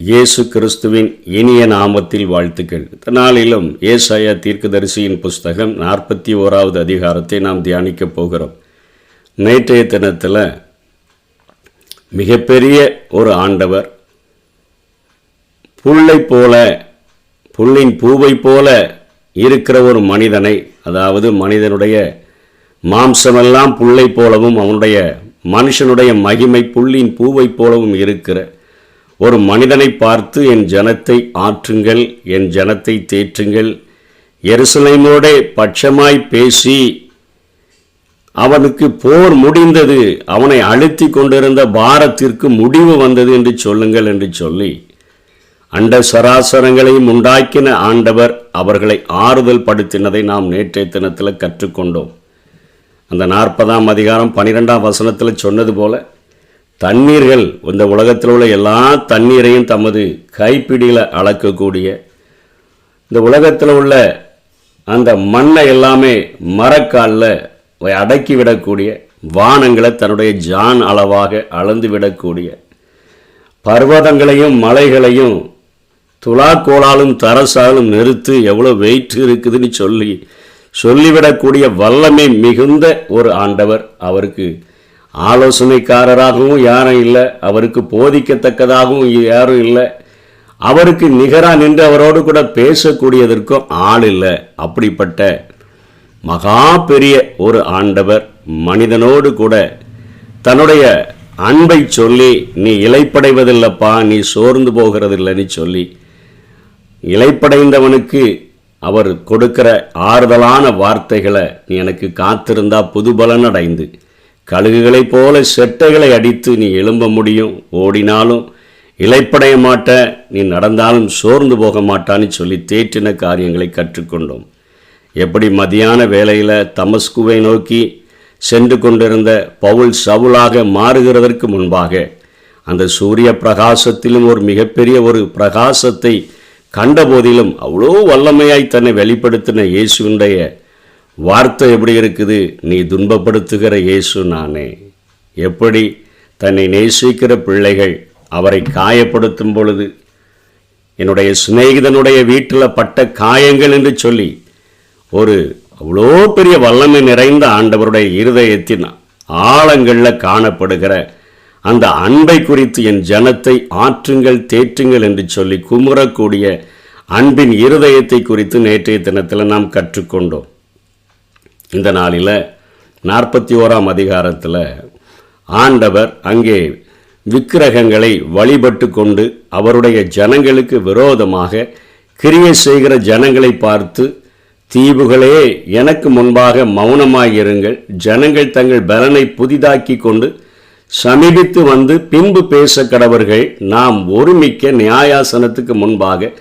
இயேசு கிறிஸ்துவின் இனிய நாமத்தில் வாழ்த்துக்கள். நாளிலும் ஏசாயா தீர்க்கதரிசியின் புஸ்தகம் 41வது அதிகாரத்தை நாம் தியானிக்கப் போகிறோம். நேற்றைய தினத்தில் மிகப்பெரிய ஒரு ஆண்டவர் புல்லை போல, புல்லின் பூவை போல இருக்கிற ஒரு மனிதனை, அதாவது மனிதனுடைய மாம்சமெல்லாம் புல்லை போலவும் அவனுடைய மனுஷனுடைய மகிமை புல்லின் பூவை போலவும் இருக்கிற ஒரு மனிதனை பார்த்து, என் ஜனத்தை ஆற்றுங்கள், என் ஜனத்தை தேற்றுங்கள், எருசலேமோடே பட்சமாய் பேசி அவனுக்கு போர் முடிந்தது, அவனை அழுத்தி கொண்டிருந்த பாரத்திற்கு முடிவு வந்தது என்று சொல்லுங்கள் என்று சொல்லி அண்ட சராசரங்களையும் உண்டாக்கின ஆண்டவர் அவர்களை ஆறுதல் படுத்தினதை நாம் நேற்றைய தினத்தில் கற்றுக்கொண்டோம். அந்த 40ஆம் அதிகாரம் 12ஆம் வசனத்தில் சொன்னது போல, தண்ணீர்கள் இந்த உலகத்தில் உள்ள எல்லா தண்ணீரையும் தமது கைப்பிடியில் அளக்கக்கூடிய, இந்த உலகத்தில் உள்ள அந்த மண்ணை எல்லாமே மரக்காலில் அடக்கிவிடக்கூடிய, வானங்களை தன்னுடைய ஜான் அளவாக அளந்து விடக்கூடிய, பர்வதங்களையும் மலைகளையும் துலாக்கோளாலும் தரசாலும் நிறுத்து எவ்வளோ வெயிட் இருக்குதுன்னு சொல்லிவிடக்கூடிய வல்லமை மிகுந்த ஒரு ஆண்டவர். அவருக்கு ஆலோசனைக்காரராகவும் யாரும் இல்லை, அவருக்கு போதிக்கத்தக்கதாகவும் யாரும் இல்லை, அவருக்கு நிகராக நின்று அவரோடு கூட பேசக்கூடியதற்கும் ஆள் இல்லை. அப்படிப்பட்ட மகா பெரிய ஒரு ஆண்டவர் மனிதனோடு கூட தன்னுடைய அன்பை சொல்லி, நீ இளைப்படைவதில்லைப்பா, நீ சோர்ந்து போகிறதில்லைன்னு சொல்லி இளைப்படைந்தவனுக்கு அவர் கொடுக்கிற ஆறுதலான வார்த்தைகளை, நீ எனக்கு காத்திருந்தா புதுபலன் அடைந்து கழுகுகளைப் போல செட்டைகளை அடித்து நீ எழும்ப முடியும், ஓடினாலும் இளைப்படைய மாட்ட, நீ நடந்தாலும் சோர்ந்து போக மாட்டான்னு சொல்லி தேற்றின காரியங்களை கற்றுக்கொண்டோம். எப்படி மதியான வேளையில் தமஸ்குவை நோக்கி சென்று கொண்டிருந்த பவுல் சவுலாக மாறுகிறதற்கு முன்பாக அந்த சூரிய பிரகாசத்திலும் ஒரு மிகப்பெரிய ஒரு பிரகாசத்தை கண்டபோதிலும் அவ்வளோ வல்லமையாய் தன்னை வெளிப்படுத்தின இயேசுடைய வார்த்தை எப்படி இருக்குது? நீ துன்பப்படுத்துகிற இயேசு நானே. எப்படி தன்னை நேசிக்கிற பிள்ளைகள் அவரை காயப்படுத்தும் பொழுது, என்னுடைய சிநேகிதனுடைய வீட்டில் பட்ட காயங்கள் என்று சொல்லி ஒரு அவ்வளோ பெரிய வல்லமை நிறைந்த ஆண்டவருடைய இருதயத்தின் ஆழங்களில் காணப்படுகிற அந்த அன்பை குறித்து, என் ஜனத்தை ஆற்றுங்கள் தேற்றுங்கள் என்று சொல்லி குமுறக்கூடிய அன்பின் இருதயத்தை குறித்து நேற்றைய தினத்தில் நாம் கற்றுக்கொண்டோம். இந்த நாளில் 41ஆம் அதிகாரத்தில் ஆண்டவர் அங்கே விக்கிரகங்களை வழிபட்டு கொண்டு அவருடைய ஜனங்களுக்கு விரோதமாக கிரியை செய்கிற ஜனங்களை பார்த்து, தீவுகளே எனக்கு முன்பாக மௌனமாயிருங்கள், ஜனங்கள் தங்கள் பலனை புதிதாக்கி கொண்டு சமீபித்து வந்து பின்பு பேச கடவர்கள், நாம் ஒருமிக்க நியாயாசனத்துக்கு முன்பாக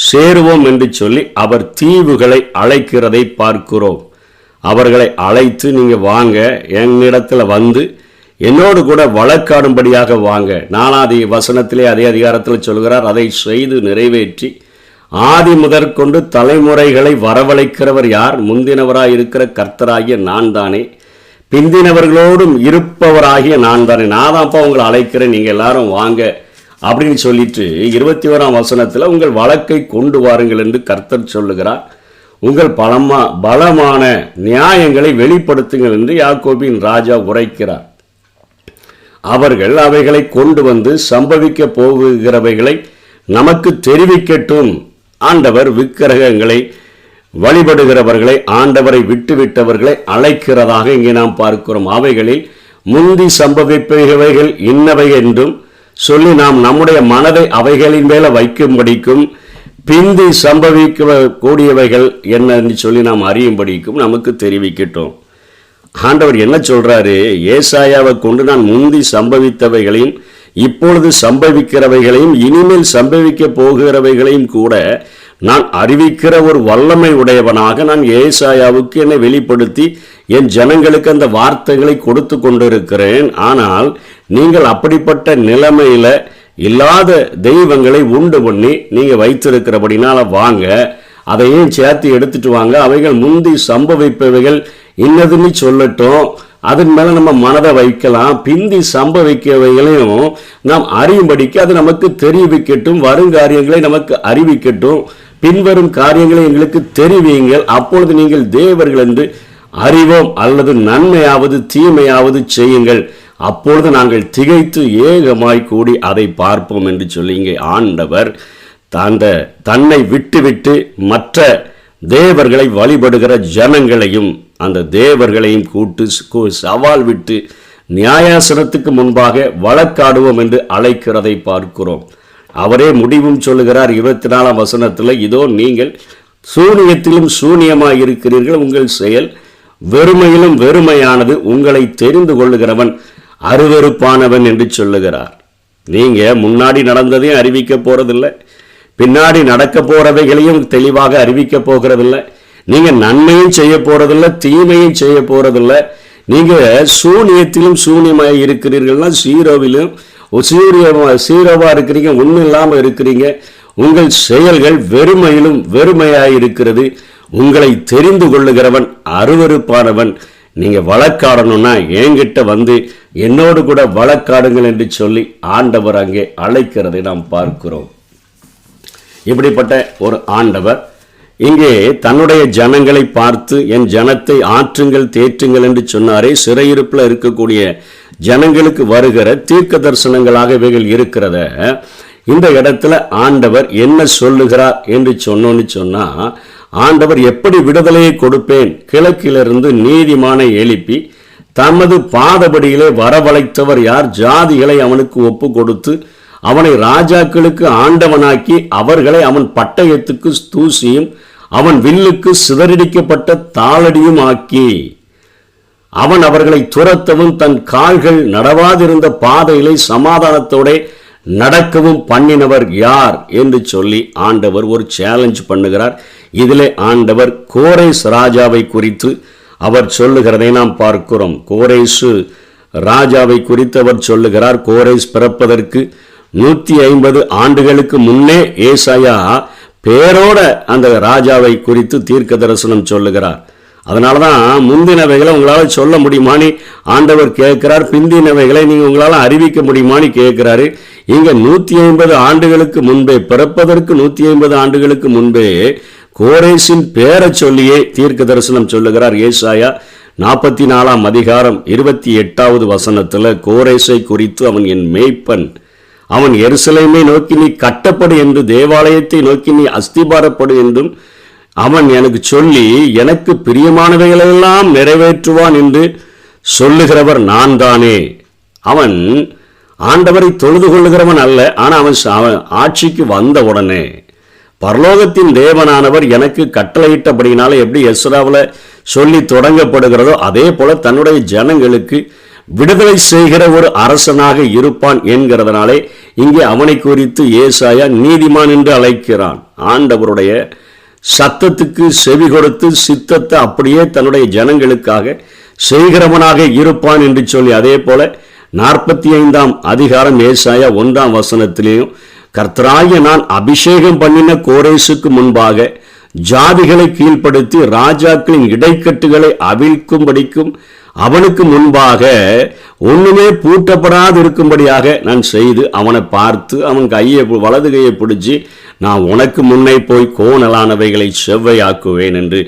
சேருவோம் என்று சொல்லி அவர் தீவுகளை அழைக்கிறதை பார்க்கிறோம். அவர்களை அழைத்து, நீங்கள் வாங்க, என்னிடத்தில் வந்து என்னோடு கூட வழக்காடும்படியாக வாங்க. 4ஆவது வசனத்திலே அதே அதிகாரத்தில் சொல்கிறார், அதை செய்து நிறைவேற்றி ஆதி முதற்கொண்டு தலைமுறைகளை வரவழைக்கிறவர் யார்? முந்தினவராக இருக்கிற கர்த்தராகிய நான் தானே, பிந்தினவர்களோடும் இருப்பவராகிய நான் தானே. நான் தான்ப்பா உங்களை அழைக்கிறேன், நீங்கள் எல்லாரும் வாங்க அப்படின்னு சொல்லிட்டு 21ஆம் வசனத்தில் உங்கள் வழக்கை கொண்டு வாருங்கள் என்று கர்த்தர் சொல்லுகிறார். உங்கள் பலமான நியாயங்களை வெளிப்படுத்துங்கள் என்று யாக்கோபின் ராஜா உரைக்கிறார். அவர்கள் அவைகளை கொண்டு வந்து சம்பவிக்க போகிறவைகளை நமக்கு தெரிவிக்கட்டும். ஆண்டவர் விக்கிரகங்களை வழிபடுகிறவர்களை, ஆண்டவரை விட்டுவிட்டவர்களை அழைக்கிறதாக இங்கே நாம் பார்க்கிறோம். அவைகளில் முந்தி சம்பவிப்பவைகள் இன்னவை என்றும் சொல்லி நாம் நம்முடைய மனதை அவைகளின் மேல வைக்கும்படிக்கும், பிந்தி சம்பவிக்க கூடியவைகள் என்னன்னு சொல்லி நாம் அறியும்படிக்கும் நமக்கு தெரிவிக்கட்டும். ஆண்டவர் என்ன சொல்றாரு? ஏசாயாவை கொண்டு நான் முந்தி சம்பவித்தவைகளையும் இப்பொழுது சம்பவிக்கிறவைகளையும் இனிமேல் சம்பவிக்க போகிறவைகளையும் கூட நான் அறிவிக்கிற ஒரு வல்லமை உடையவனாக நான் ஏசாயாவுக்கு என்னை வெளிப்படுத்தி என் ஜனங்களுக்கு அந்த வார்த்தைகளை கொடுத்து கொண்டிருக்கிறேன். ஆனால் நீங்கள் அப்படிப்பட்ட நிலைமையில இல்லாத தெய்வங்களை உண்டு பண்ணி நீங்க வைத்திருக்கிறபடினால வாங்க, அதையும் சேர்த்து எடுத்துட்டு வாங்க. அவைகள் முந்தி சம்பவிப்பவைகள் இன்னதுன்னு சொல்லட்டும், அதன் மேல நம்ம மனதை வைக்கலாம். பிந்தி சம்பவிக்கவைகளையும் நாம் அறியும்படிக்கு அது நமக்கு தெரிவிக்கட்டும், வருங்காரியங்களை நமக்கு அறிவிக்கட்டும், பின்வரும் காரியங்களை எங்களுக்கு தெரிவியுங்கள், அப்பொழுது நீங்கள் தேவர்கள் என்று அறிவோம், அல்லது நன்மையாவது தீமையாவது செய்யுங்கள், அப்பொழுது நாங்கள் திகைத்து ஏகமாய் கூடி அதை பார்ப்போம் என்று சொல்லி இங்கே ஆண்டவர் தன்னை விட்டு மற்ற தேவர்களை வழிபடுகிற ஜனங்களையும் அந்த தேவர்களையும் கூட்டு சவால் விட்டு நியாயாசனத்துக்கு முன்பாக வழக்காடுவோம் என்று அழைக்கிறதை பார்க்கிறோம். அவரே முடிவும் சொல்லுகிறார் 24ஆம் வசனத்தில், இதோ நீங்கள் சூனியத்திலும் சூனியமாய் இருக்கிறீர்கள், உங்கள் செயல் வெறுமையிலும் வெறுமையானது, உங்களை தெரிந்து கொள்ளுகிறவன் அருவருப்பானவன் என்று சொல்லுகிறார். நீங்க முன்னாடி நடந்ததையும் அறிவிக்க போறதில்லை, பின்னாடி நடக்க போறவைகளையும் தெளிவாக அறிவிக்க போகிறதில்லை, நீங்க நன்மையும் செய்ய போறதில்லை, தீமையும் செய்ய போறதில்லை. நீங்க சூனியத்திலும் சூனியமாய் இருக்கிறீர்கள்னா சீரோவிலும் சீரோவா இருக்கிறீங்க, ஒன்றும் இல்லாமல் இருக்கிறீங்க, உங்கள் செயல்கள் வெறுமையிலும் வெறுமையாய் இருக்கிறது, உங்களை தெரிந்து கொள்ளுகிறவன் அருவருப்பானவன். நீங்க வழக்காடணும்னா என்கிட்ட வந்து என்னோடு கூட வழக்காடுங்கள் என்று சொல்லி ஆண்டவர் அங்கே அழைக்கிறதை நாம் பார்க்கிறோம். இப்படிப்பட்ட ஒரு ஆண்டவர் இங்கே தன்னுடைய ஜனங்களை பார்த்து, என் ஜனத்தை ஆற்றுங்கள் தேற்றுங்கள் என்று சொன்னாரே. சிறையிருப்பில் இருக்கக்கூடிய ஜனங்களுக்கு வருகிற தீர்க்க தரிசனங்களாக இவைகள் இருக்கிறத இந்த இடத்துல ஆண்டவர் என்ன சொல்லுகிறார் என்று சொன்னோன்னு சொன்னா, ஆண்டவர் எப்படி விடுதலையை கொடுப்பேன், கிழக்கிலிருந்து நீதிமானை எழுப்பி தமது பாதபடியிலே வரவழைத்தவர் யார், ஜாதிகளை அவனுக்கு ஒப்பு கொடுத்து அவனை ராஜாக்களுக்கு ஆண்டவனாக்கி அவர்களை அவன் பட்டயத்துக்கு தூசியும் அவன் வில்லுக்கு சிதறடிக்கப்பட்ட தாளடியும் ஆக்கி அவன் அவர்களை துரத்தவும் தன் கால்கள் நடவாதிருந்த பாதையிலே சமாதானத்தோட நடக்கவும் பண்ணினவர் யார் என்று சொல்லி ஆண்டவர் ஒரு சேலஞ்ச் பண்ணுகிறார். இதிலே ஆண்டவர் கோரேஸ் ராஜாவை குறித்து அவர் சொல்லுகிறதை நாம் பார்க்கிறோம். கோரேசு ராஜாவை குறித்து அவர் சொல்லுகிறார். கோரேஸ் பிறப்பதற்கு 150 ஆண்டுகளுக்கு முன்னே ஏசாயா பேரோட அந்த ராஜாவை குறித்து தீர்க்க தரிசனம் சொல்லுகிறார். அதனாலதான் முந்தினவைகளை உங்களால் சொல்ல முடியுமான்னு ஆண்டவர் கேட்கிறார், பிந்தினவைகளை நீங்க உங்களால் அறிவிக்க முடியுமான்னு கேட்கிறாரு. இங்க 150 ஆண்டுகளுக்கு முன்பே, பிறப்பதற்கு 150 ஆண்டுகளுக்கு முன்பே கோரேசின் பேரை சொல்லியே தீர்க்க தரிசனம் சொல்லுகிறார். ஏசாயா 44ஆம் அதிகாரம் 28வது வசனத்துல கோரேசை குறித்து, அவன் என் மேய்ப்பன், அவன் எருசலேமை நோக்கி நீ கட்டப்படு என்று, தேவாலயத்தை நோக்கி நீ அஸ்திபாரப்படு என்றும் அவன் எனக்கு சொல்லி எனக்கு பிரியமானவைகளெல்லாம் நிறைவேற்றுவான் என்று சொல்லுகிறவர் நான் தானே. அவன் ஆண்டவரை தொழுது கொள்ளுகிறவன் அல்ல, ஆனால் அவன் ஆட்சிக்கு வந்த உடனே பரலோகத்தின் தேவனானவர் எனக்கு கட்டளையிட்டபடினால எப்படி எஸ்ராவில் சொல்லி தொடங்கப்படுகிறதோ அதே போல தன்னுடைய ஜனங்களுக்கு விடுதலை செய்கிற ஒரு அரசனாக இருப்பான் என்கிறதுனாலே இங்கே அவனை குறித்து ஏசாயா நீதிமான் என்று அழைக்கிறான். ஆண்டவருடைய சத்தத்துக்கு செவி கொடுத்து சித்தத்தை அப்படியே தன்னுடைய ஜனங்களுக்காக செய்கிறவனாக இருப்பான் என்று சொல்லி, அதே போல 45ஆம் அதிகாரம் ஏசாயா 1ஆம் வசனத்திலேயும், கர்த்தராகிய நான் அபிஷேகம் பண்ணின கோரேசுக்கு முன்பாக ஜாதிகளை கீழ்ப்படுத்தி ராஜாக்களின் இடைக்கட்டுகளை அவிழ்க்கும்படிக்கும் அவனுக்கு முன்பாக ஒண்ணுமே பூட்டப்படாது இருக்கும்படியாக நான் செய்து அவனை பார்த்து அவன் வலது கையை பிடிச்சி நான் உனக்கு முன்னே போய் கோணலானவைகளை செவ்வையாக்குவேன் என்று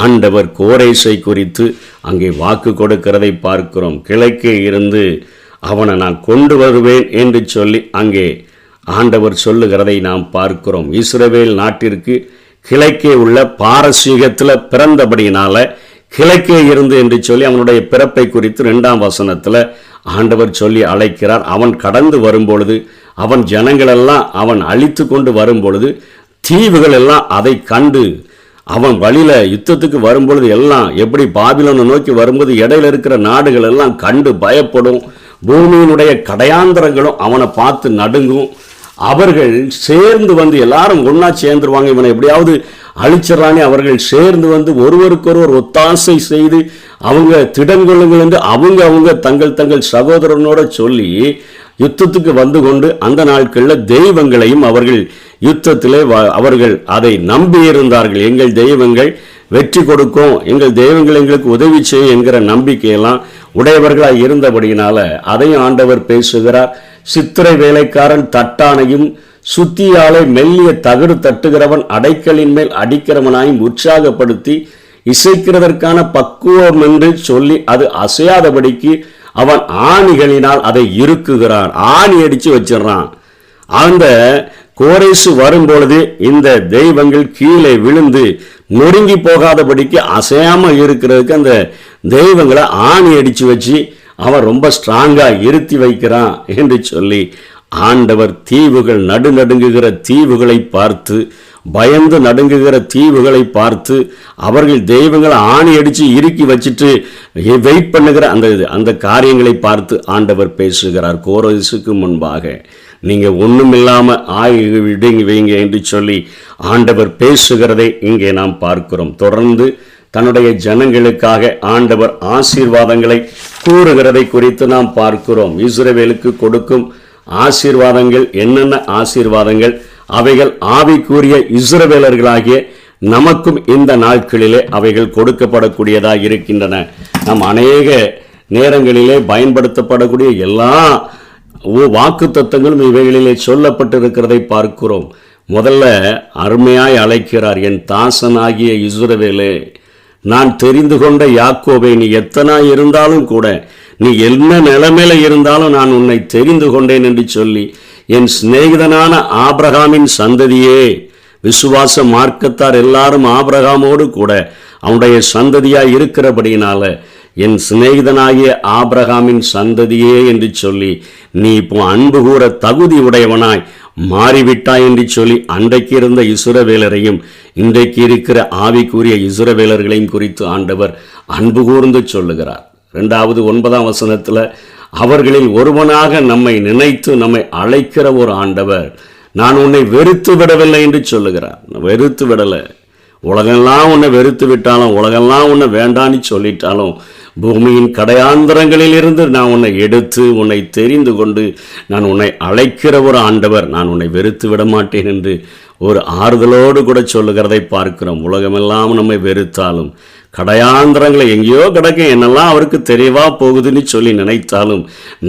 ஆண்டவர் கோரேசை குறித்து அங்கே வாக்கு கொடுக்கிறதை பார்க்கிறோம். கிழக்கே இருந்து அவனை நான் கொண்டு வருவேன் என்று சொல்லி அங்கே ஆண்டவர் சொல்லுகிறதை நாம் பார்க்கிறோம். இஸ்ரவேல் நாட்டிற்கு கிழக்கே உள்ள பாரசீகத்தில் பிறந்தபடியினால கிழக்கே இருந்து என்று சொல்லி அவனுடைய பிறப்பை குறித்து 2ஆம் வசனத்தில் ஆண்டவர் சொல்லி அழைக்கிறார். அவன் கடந்து வரும்பொழுது, அவன் ஜனங்களெல்லாம் அவன் அழித்து கொண்டு வரும்பொழுது, தீவுகள் எல்லாம் அதை கண்டு அவன் வழியில யுத்தத்துக்கு வரும்பொழுது எல்லாம் எப்படி பாபிலோனை நோக்கி வரும்போது இடையில இருக்கிற நாடுகள் எல்லாம் கண்டு பயப்படும், பூமியினுடைய கடையாந்தரங்களும் அவனை பார்த்து நடுங்கும். அவர்கள் சேர்ந்து வந்து எல்லாரும் ஒன்னா சேர்ந்துருவாங்க, இவனை எப்படியாவது அழிச்சிடறானே. அவர்கள் சேர்ந்து வந்து ஒருவருக்கொருவர் ஒத்தாசை செய்து அவங்க திடங்கொள்ளுங்கள் என்று அவங்க தங்கள் சகோதரனோட சொல்லி யுத்தத்துக்கு வந்து கொண்டு அந்த நாட்களில் தெய்வங்களையும் அவர்கள் யுத்தத்திலே அவர்கள் அதை நம்பியிருந்தார்கள். எங்கள் தெய்வங்கள் வெற்றி கொடுக்கும், எங்கள் தெய்வங்கள் எங்களுக்கு உதவி செய்யும் என்கிற நம்பிக்கையெல்லாம் உடையவர்களாக இருந்தபடியினால அதையும் ஆண்டவர் பேசுகிறார். சித்திரை வேலைக்காரன் தட்டானையும் சுத்தியாலே மெல்லிய தகடு தட்டுகிறவன் அடைக்கலின் மேல் அடிக்கிறவனாயும் உற்சாகப்படுத்தி இசைக்கிறதற்கான பக்குவம் என்று சொல்லி அது அசையாதபடிக்கு அவன் ஆணிகளினால் அதை இறுக்குகிறான். ஆணி அடிச்சு வச்சிடறான். அந்த கோரேசு வரும்பொழுது இந்த தெய்வங்கள் கீழே விழுந்து நொறுங்கி போகாதபடிக்கு அசையாம இருக்கிறதுக்கு அந்த தெய்வங்களை ஆணி அடிச்சு வச்சு அவன் ரொம்ப ஸ்ட்ராங்கா இருத்தி வைக்கிறான் என்று சொல்லி ஆண்டவர் தீவுகள் நடுநடுங்குகிற தீவுகளை பார்த்து, பயந்து நடுங்குகிற தீவுகளை பார்த்து, அவர்கள் தெய்வங்களை ஆணி அடித்து இறுக்கி வச்சுட்டு வெயிட் பண்ணுகிற அந்த காரியங்களை பார்த்து ஆண்டவர் பேசுகிறார். கோரேசுக்கு முன்பாக நீங்கள் ஒன்றும் இல்லாமல் விடுங்க வைங்க என்று சொல்லி ஆண்டவர் பேசுகிறதை இங்கே நாம் பார்க்கிறோம். தொடர்ந்து தன்னுடைய ஜனங்களுக்காக ஆண்டவர் ஆசீர்வாதங்களை கூறுகிறதை குறித்து நாம் பார்க்கிறோம். இஸ்ரவேலுக்கு கொடுக்கும் ஆசீர்வாதங்கள் என்னென்ன ஆசீர்வாதங்கள், அவைகள் ஆவிக்குரிய இஸ்ரவேலர்களாகிய நமக்கும் இந்த நாட்களிலே அவைகள் கொடுக்கப்படக்கூடியதாக இருக்கின்றன. நாம் அநேக நேரங்களிலே பயன்படுத்தப்படக்கூடிய எல்லா வாக்கு தத்தங்களும் இவைகளிலே சொல்லப்பட்டிருக்கிறதை பார்க்கிறோம். முதல்ல அருமையாய் அழைக்கிறார், என் தாசனாகிய இஸ்ரவேலே, நான் தெரிந்து கொண்ட யாக்கோபே, நீ எத்தனாய் இருந்தாலும் கூட, நீ என்ன நிலைமையில இருந்தாலும் நான் உன்னை தெரிந்து கொண்டேன் என்று சொல்லி, என் சிநேகிதனான ஆபிரகாமின் சந்ததியே, விசுவாச மார்க்கத்தார் எல்லாரும் ஆபிரகாமோடு கூட அவனுடைய சந்ததியாய் இருக்கிறபடியினால என் சிநேகிதனாகிய ஆபிரகாமின் சந்ததியே என்று சொல்லி நீ இப்போ அன்பு கூற தகுதி உடையவனாய் மாறிவிட்டாய் என்று சொல்லி அன்றைக்கு இருந்த இஸ்ரவேலரையும் இன்றைக்கு இருக்கிற ஆவிக்குரிய இஸ்ரவேலர்களையும் குறித்து ஆண்டவர் அன்பு கூர்ந்து சொல்லுகிறார். 2வது 9ஆம் வசனத்தில் அவர்களில் ஒருவனாக நம்மை நினைத்து நம்மை அழைக்கிற ஒரு ஆண்டவர், நான் உன்னை வெறுத்து விடவில்லை என்று சொல்லுகிறார். வெறுத்து விடலை. உலகெல்லாம் உன்னை வெறுத்து விட்டாலும், உலகெல்லாம் உன்னை வேண்டான்னு சொல்லிட்டாலும், பூமியின் கடையாந்தரங்களில் இருந்து நான் உன்னை எடுத்து உன்னை தெரிந்து கொண்டு நான் உன்னை அழைக்கிற ஒரு ஆண்டவர், நான் உன்னை வெறுத்து விட மாட்டேன் என்று ஒரு ஆறுதலோடு கூட சொல்லுகிறதை பார்க்கிறோம். உலகமெல்லாம் நம்மை வெறுத்தாலும், கடையாந்திரங்களை எங்கேயோ கிடக்க என்னெல்லாம் அவருக்கு தெரியவா போகுதுன்னு சொல்லி நினைத்தாலும்,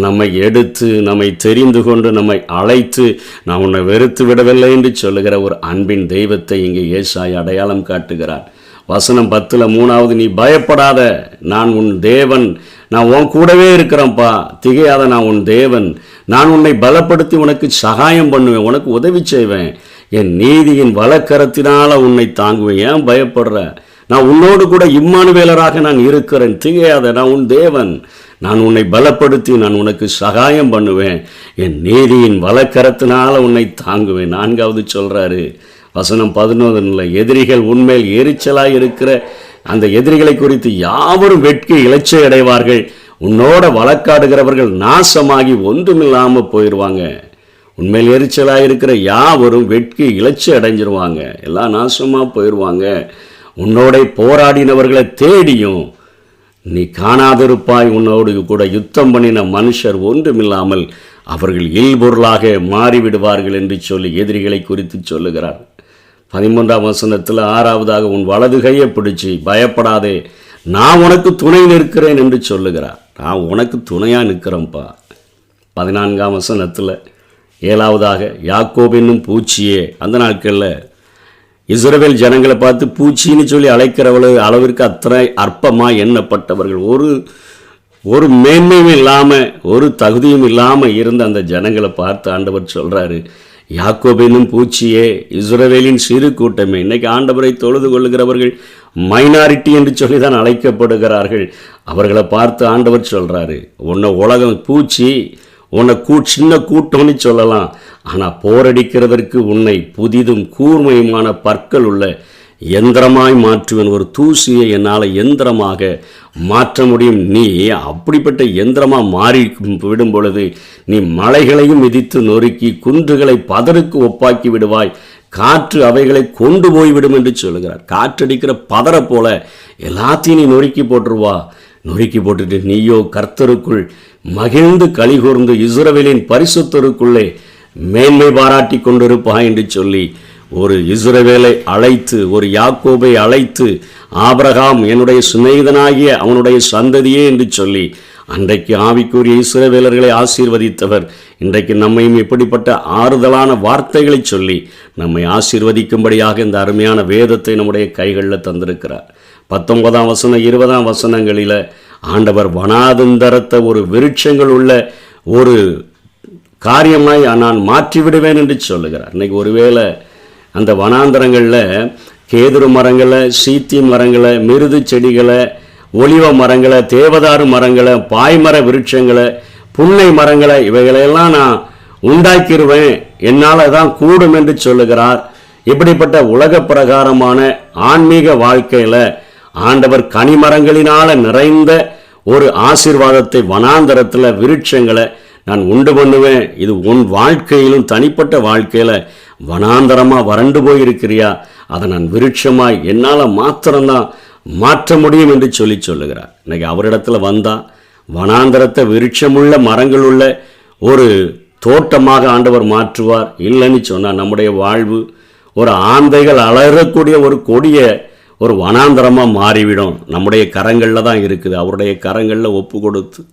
நம்மை எடுத்து நம்மை தெரிந்து கொண்டு நம்மை அழைத்து நான் உன்னை வெறுத்து விடவில்லை என்று சொல்லுகிற ஒரு அன்பின் தெய்வத்தை இங்கே ஏசாயா அடையாளம் காட்டுகிறார். வசனம் 10 3வது, நீ பயப்படாத, நான் உன் தேவன், நான் உன் கூடவே இருக்கிறேன்ப்பா, திகையாத, நான் உன் தேவன், நான் உன்னை பலப்படுத்தி உனக்கு சகாயம் பண்ணுவேன், உனக்கு உதவி செய்வேன், என் நீதியின் வலக்கரத்தினால உன்னை தாங்குவேன். ஏன் பயப்படுற? நான் உன்னோடு கூட இம்மானுவேலராக நான் இருக்கிறேன், திகையாத, நான் உன் தேவன், நான் உன்னை பலப்படுத்தி நான் உனக்கு சகாயம் பண்ணுவேன், என் நீதியின் வலக்கரத்தினால உன்னை தாங்குவேன். 4வது சொல்றாரு வசனம் 11, எதிரிகள் உன்மேல் எரிச்சலாய் இருக்கிற அந்த எதிரிகளை குறித்து யாவரும் வெட்கி இலச்சை அடைவார்கள், உன்னோட வழக்காடுகிறவர்கள் நாசமாகி ஒன்றுமில்லாம போயிடுவாங்க. உண்மையில் எரிச்சலாக இருக்கிற யாவரும் வெட்கி இலச்சை அடைஞ்சிருவாங்க, எல்லாம் நாசமா போயிடுவாங்க. உன்னோட போராடினவர்களை தேடியும் நீ காணாதிருப்பாய், உன்னோடு கூட யுத்தம் பண்ணின மனுஷர் ஒன்றுமில்லாமல் அவர்கள் இல்பொருளாக மாறிவிடுவார்கள் என்று சொல்லி எதிரிகளை குறித்து சொல்லுகிறார். 13ஆம் வசனத்தில் 6வதாக, உன் வலது கையை பிடிச்சி பயப்படாதே, நான் உனக்கு துணை நிற்கிறேன் என்று சொல்லுகிறார். நான் உனக்கு துணையாக நிற்கிறேன்ப்பா. 14ஆம் வசனத்தில் 7வதாக, யாக்கோபு என்னும் பூச்சியே, அந்த நாட்களில் இஸ்ரவேல் ஜனங்களை பார்த்து பூச்சின்னு சொல்லி அழைக்கிறவளவு அளவிற்கு அத்தனை அற்பமாக எண்ணப்பட்டவர்கள், ஒரு மேன்மையும் இல்லாமல் ஒரு தகுதியும் இல்லாமல் இருந்த அந்த ஜனங்களை பார்த்து ஆண்டவர் சொல்கிறாரு, யாக்கோபெனும் பூச்சியே, இஸ்ரவேலின் சிறு கூட்டமே. இன்னைக்கு ஆண்டவரை தொழுது கொள்ளுகிறவர்கள் மைனாரிட்டி என்று சொல்லி தான் அழைக்கப்படுகிறார்கள். அவர்களை பார்த்து ஆண்டவர் சொல்கிறாரு, உன்னை உலகம் பூச்சி, உன்னை சின்ன கூட்டம்னு சொல்லலாம், ஆனால் போரடிக்கிறதற்கு உன்னை புதிதும் கூர்மையுமான பற்கள் உள்ள எந்திரமாய் மாற்றுவேன். ஒரு தூசியை என்னால் எந்திரமாக மாற்ற முடியும். நீ அப்படிப்பட்ட எந்திரமாக மாறி விடும் பொழுது நீ மலைகளையும் மிதித்து நொறுக்கி குன்றுகளை பதருக்கு ஒப்பாக்கி விடுவாய், காற்று அவைகளை கொண்டு போய்விடும் என்று சொல்லுகிறார். காற்றடிக்கிற பதரை போல எல்லாத்தையும் நீ நொறுக்கி போட்டுருவா. நொறுக்கி போட்டுட்டு நீயோ கர்த்தருக்குள் மகிழ்ந்து கலிகூர்ந்து இஸ்ரவேலின் பரிசுத்தருக்குள்ளே மேன்மை பாராட்டி கொண்டிருப்பாய் என்று சொல்லி ஒரு இஸ்ரவேலை அழைத்து, ஒரு யாக்கோபை அழைத்து, ஆபிரகாம் என்னுடைய சிநேகிதனாகிய அவனுடைய சந்ததியே என்று சொல்லி அன்றைக்கு ஆவிக்குரிய இஸ்ரவேலர்களை ஆசீர்வதித்தவர் இன்றைக்கு நம்மையும் இப்படிப்பட்ட ஆறுதலான வார்த்தைகளை சொல்லி நம்மை ஆசீர்வதிக்கும்படியாக இந்த அருமையான வேதத்தை நம்முடைய கைகளில் தந்திருக்கிறார். 19ஆம் வசனம் 20ஆம் வசனங்களில் ஆண்டவர் வனாந்தரத்தை ஒரு விருட்சங்கள் உள்ள ஒரு காரியமாய் நான் மாற்றிவிடுவேன் என்று சொல்லுகிறார். இன்னைக்கு ஒருவேளை அந்த வனாந்தரங்களில் கேதுரு மரங்களை, சீத்தி மரங்களை, மிருது செடிகளை, ஒலிவ மரங்களை, தேவதாரு மரங்களை, பாய்மர விருட்சங்களை, புன்னை மரங்களை இவைகளையெல்லாம் நான் உண்டாக்கிடுவேன், என்னால் தான் கூடும் என்று சொல்லுகிறார். இப்படிப்பட்ட உலக பிரகாரமான ஆன்மீக வாழ்க்கையில் ஆண்டவர் கனிமரங்களினால நிறைந்த ஒரு ஆசீர்வாதத்தை வனாந்தரத்தில் விருட்சங்களை நான் உண்டு பண்ணுவேன். இது உன் வாழ்க்கையிலும் தனிப்பட்ட வாழ்க்கையில் வனாந்தரமாக வறண்டு போயிருக்கிறியா, அதை நான் விருட்சமாய் என்னால் மாத்திரம்தான் மாற்ற முடியும் என்று சொல்லுகிறார். இன்னைக்கு அவரிடத்துல வந்தால் வனாந்தரத்தை விருட்சமுள்ள மரங்கள் உள்ள ஒரு தோட்டமாக ஆண்டவர் மாற்றுவார். இல்லைன்னு சொன்னால் நம்முடைய வாழ்வு ஒரு ஆந்தைகள் அலறக்கூடிய ஒரு கொடிய ஒரு வனாந்தரமாக மாறிவிடும். நம்முடைய கரங்களில் தான் இருக்குது. அவருடைய கரங்களில் ஒப்பு கொடுத்து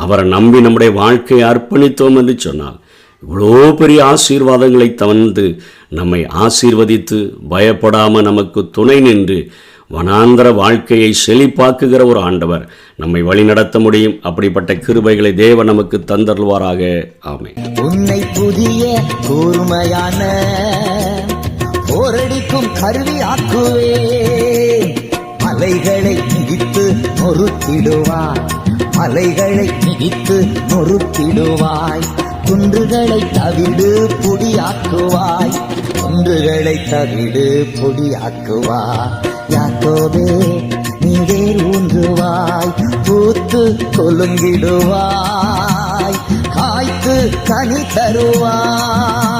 அவரை நம்பி நம்முடைய வாழ்க்கையை அர்ப்பணித்தோம் என்று சொன்னால் இவ்வளோ பெரிய ஆசீர்வாதங்களை தந்து நம்மை ஆசீர்வதித்து பயப்படாமல் நமக்கு துணை நின்று வனாந்தர வாழ்க்கையை செழிப்பாக்குகிற ஒரு ஆண்டவர் நம்மை வழிநடத்த முடியும். அப்படிப்பட்ட கிருபைகளை தேவன் நமக்கு தந்தருள்வாராக. ஆமென். உன்னை புதிய கூர்மையான போரடிக்கும் கருவி ஆக்குவே, மலைகளை மிதித்து நொறுக்கிடுவாய், மலைகளை மிதித்து நொறுக்கிடுவாய், குன்றுகளை தவிடு பொடியாக்குவாய், குன்றுகளை தவிடு பொடியாக்குவாய். யாக்கோபே நீ வேர் ஊன்றுவாய், பூத்து கொலுங்கிடுவாய், காய்த்து கனி தருவாய்.